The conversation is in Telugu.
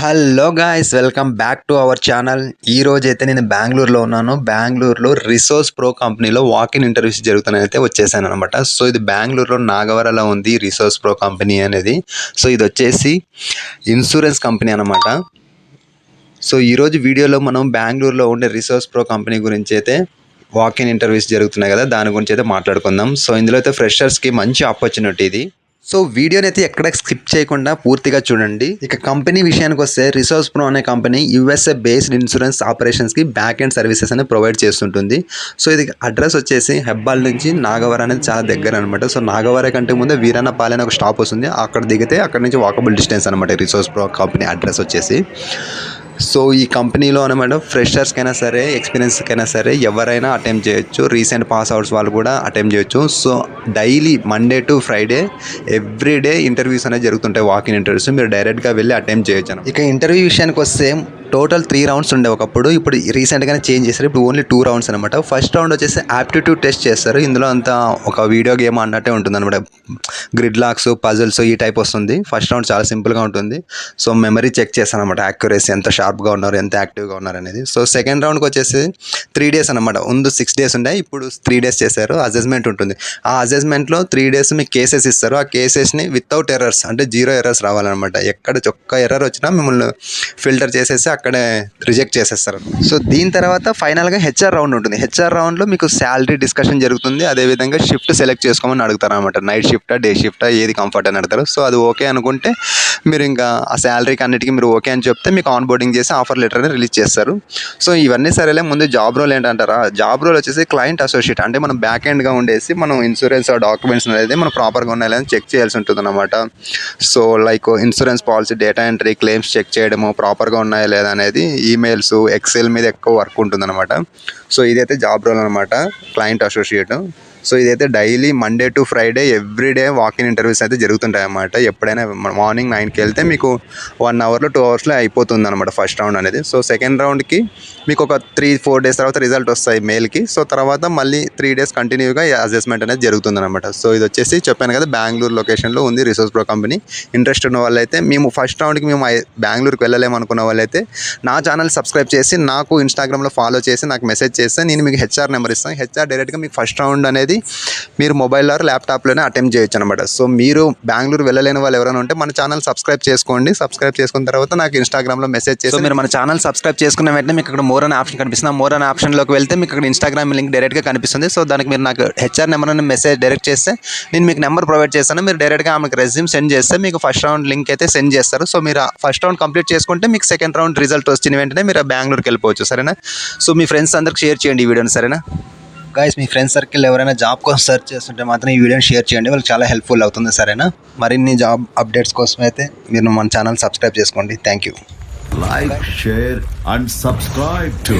Hello guys, welcome back to our channel. ఈ రోజు అయితే నేను బెంగళూరులో ఉన్నాను. బెంగళూరులో రిసోర్స్ ప్రో కంపెనీలో వాకిన్ ఇంటర్వ్యూస్ జరుగుతున్నాయి అయితే వచ్చేసాను అనమాట. సో ఇది బెంగళూరులో నాగవరలో ఉంది రిసోర్స్ ప్రో కంపెనీ అనేది. సో ఇది వచ్చేసి ఇన్సూరెన్స్ కంపెనీ అనమాట. సో ఈరోజు వీడియోలో మనం బెంగళూరులో ఉండే రిసోర్స్ ప్రో కంపెనీ గురించి అయితే వాకిన్ ఇంటర్వ్యూస్ జరుగుతున్నాయి కదా, దాని గురించి అయితే మాట్లాడుకుందాం. సో ఇందులో అయితే ఫ్రెషర్స్కి మంచి ఆపర్చునిటీ ఇది. సో వీడియోని అయితే ఎక్కడ స్కిప్ చేయకుండా పూర్తిగా చూడండి. ఇక కంపెనీ విషయానికి వస్తే రిసోర్స్ ప్రో అనే కంపెనీ యూఎస్ఏ బేస్డ్ ఇన్సూరెన్స్ ఆపరేషన్స్కి బ్యాక్ ఎండ్ సర్వీసెస్ అనేది ప్రొవైడ్ చేస్తుంటుంది. సో ఇది అడ్రస్ వచ్చేసి హెబ్బాల్ నుంచి నాగవర అనేది చాలా దగ్గర అనమాట. సో నాగవర కంటే ముందే వీరన్నపాలెం అనే ఒక స్టాప్ వస్తుంది. అక్కడ దిగితే అక్కడ నుంచి వాకబుల్ డిస్టెన్స్ అనమాట రిసోర్స్ ప్రో కంపెనీ అడ్రస్ వచ్చేసి. సో ఈ కంపెనీలో అనమాట ఫ్రెషర్స్కైనా సరే ఎక్స్పీరియన్స్కైనా సరే ఎవరైనా అటెంప్ట్ చేయొచ్చు. రీసెంట్ పాస్ అవుట్స్ వాళ్ళు కూడా అటెంప్ట్ చేయొచ్చు. So daily Monday to Friday everyday interviews అనేది జరుగుతుంటాయి. వాకిన్ ఇంటర్వ్యూస్ మీరు డైరెక్ట్గా వెళ్ళి అటెంప్ట్ చేయొచ్చు. ఇక ఇంటర్వ్యూ విషయానికి వస్తే టోటల్ 3 రౌండ్స్ ఉండే ఒకప్పుడు, ఇప్పుడు రీసెంట్గానే చేంజ్ చేస్తారు. ఇప్పుడు ఓన్లీ 2 రౌండ్స్ అనమాట. ఫస్ట్ రౌండ్ వచ్చేసి యాప్టిట్యూడ్ టెస్ట్ చేస్తారు. ఇందులో అంతా ఒక వీడియో గేమ్ అన్నట్టే ఉంటుంది అనమాట. గ్రిడ్ లాక్స్, పజిల్స్ ఈ టైప్ వస్తుంది. ఫస్ట్ రౌండ్ చాలా సింపుల్గా ఉంటుంది. సో మెమరీ చెక్ చేస్తాను అనమాట, యాక్యురసీ ఎంత షార్ప్గా ఉన్నారు, ఎంత యాక్టివ్గా ఉన్నారు అనేది. సో సెకండ్ రౌండ్కి వచ్చేసి 3 డేస్ అనమాట. ముందు 6 డేస్ ఉండే, ఇప్పుడు 3 డేస్ చేశారు. అసెస్మెంట్ ఉంటుంది. ఆ అసెస్మెంట్లో 3 డేస్ మీకు కేసెస్ ఇస్తారు. ఆ కేసెస్ని వితౌట్ ఎర్రర్స్ అంటే 0 ఎర్రర్స్ రావాలన్నమాట. ఎక్కడ ఒక్క ఎర్రర్ వచ్చినా మిమ్మల్ని ఫిల్టర్ చేసేసి అక్కడే రిజెక్ట్ చేసేస్తారు. సో దీని తర్వాత ఫైనల్గా హెచ్ఆర్ రౌండ్ ఉంటుంది. హెచ్ఆర్ రౌండ్లో మీకు శాలరీ డిస్కషన్ జరుగుతుంది. అదేవిధంగా షిఫ్ట్ సెలెక్ట్ చేసుకోమని అడుగుతారు అనమాట. నైట్ షిఫ్టా, డే షిఫ్టా, ఏది కంఫర్ట్ అని అడుగుతారు. సో అది ఓకే అనుకుంటే మీరు ఇంకా ఆ శాలరీకి అన్నిటికీ మీరు ఓకే అని చెప్తే మీకు ఆన్ బోర్డింగ్ చేసి ఆఫర్ లెటర్ అనేది రిలీజ్ చేస్తారు. సో ఇవన్నీ సరేలే, ముందు జాబ్ రోల్ ఏంటంటారా? జాబ్ రోల్ వచ్చేసి క్లయింట్ అసోసియేట్. అంటే మనం బ్యాక్ ఎండ్గా ఉండేసి మనం ఇన్సూరెన్స్ డాక్యుమెంట్స్ అనేది మనం ప్రాపర్గా ఉన్నాయని చెక్ చేయాల్సి ఉంటుంది అనమాట. So like insurance policy data entry, claims check చేయడము, ప్రాపర్గా ఉన్నాయా లేదా అనేది, ఈమెయిల్స్, ఎక్సెల్ మీద ఎక్కువ వర్క్ ఉంటుంది అనమాట. సో ఇదైతే జాబ్ రోల్ అనమాట, క్లయింట్ అసోసియేట్. సో ఇదైతే daily Monday to Friday everyday walk-in interviews అయితే జరుగుతుంటాయి అన్నమాట. ఎప్పుడైనా మార్నింగ్ 9కి వెళ్తే మీకు 1 అవర్లో 2 అవర్స్లో అయిపోతుంది అనమాట ఫస్ట్ రౌండ్ అనేది. సో సెకండ్ రౌండ్కి మీకు ఒక 3-4 డేస్ తర్వాత రిజల్ట్ వస్తాయి మెయిల్కి. సో తర్వాత మళ్ళీ 3 డేస్ కంటిన్యూగా అసెస్మెంట్ అనేది జరుగుతుంది అనమాట. సో ఇది వచ్చేసి చెప్పాను కదా, బెంగళూరు లొకేషన్లో ఉంది రిసోర్స్ ప్రో కంపెనీ. ఇంట్రెస్ట్ ఉన్న వాళ్ళైతే, మేము ఫస్ట్ రౌండ్కి మేము బెంగళూరుకి వెళ్ళలేమనుకున్న వాళ్ళైతే నా ఛానల్ సబ్స్క్రైబ్ చేసి నాకు ఇన్స్టాగ్రామ్లో ఫాలో చేసి నాకు మెసేజ్ చేస్తే నేను మీకు హెచ్ఆర్ నెంబర్ ఇస్తాను. హెచ్ఆర్ డైరెక్ట్గా మీకు ఫస్ట్ రౌండ్ అనేది మీరు మొబైల్లో ల్యాప్టాప్లోనే అటెంప్ట్ చేయొచ్చు అనమాట. సో మీరు బెంగళూరు వెళ్ళలేని వాళ్ళు ఎవరైనా ఉంటే మన ఛానల్ సబ్స్క్రైబ్ చేసుకోండి. సబ్స్క్రైబ్ చేసుకున్న తర్వాత నాకు ఇన్స్టాగ్రామ్లో మెసేజ్ చేసి, మీరు మన ఛానల్ సబ్స్క్రైబ్ చేసుకున్న వెంటనే మీకు ఇక్కడ మోర్ అనే ఆప్షన్ కనిపిస్తుంది. మోర్ అనే ఆప్షన్లోకి వెళ్తే మీకు ఇక్కడ ఇన్స్టాగ్రామ్ లింక్ డైరెక్ట్గా కనిపిస్తుంది. సో దానికి మీరు నాకు హెచ్ఆర్ నెంబర్ అని మెసేజ్ డైరెక్ట్ చేస్తే నేను మీకు నెంబర్ ప్రొవైడ్ చేస్తాను. మీరు డైరెక్ట్గా ఆమెకు రెజ్యూమ్ సెండ్ చేస్తే మీకు ఫస్ట్ రౌండ్ లింక్ అయితే సెండ్ చేస్తారు. సో మీరు ఫస్ట్ రౌండ్ కంప్లీట్ చేసుకుంటే మీకు సెకండ్ రౌండ్ రిజల్ట్ వచ్చిన వెంటనే మీరు బెంగళూరుకి వెళ్ళిపోవచ్చు. సరేనా? సో మీ ఫ్రెండ్స్ అందరికి షేర్ చేయండి ఈ వీడియోని. సరేనా గాయస్? మీ ఫ్రెండ్స్ సర్కిల్ ఎవరైనా జాబ్ కోసం సెర్చ్ చేస్తుంటే మాత్రం ఈ వీడియోని షేర్ చేయండి, వాళ్ళకి చాలా హెల్ప్ఫుల్ అవుతుంది. సరేనా? మరిన్ని జాబ్ అప్డేట్స్ కోసం అయితే మీరు మన ఛానల్ సబ్స్క్రైబ్ చేసుకోండి. Thank you. Like, share and subscribe to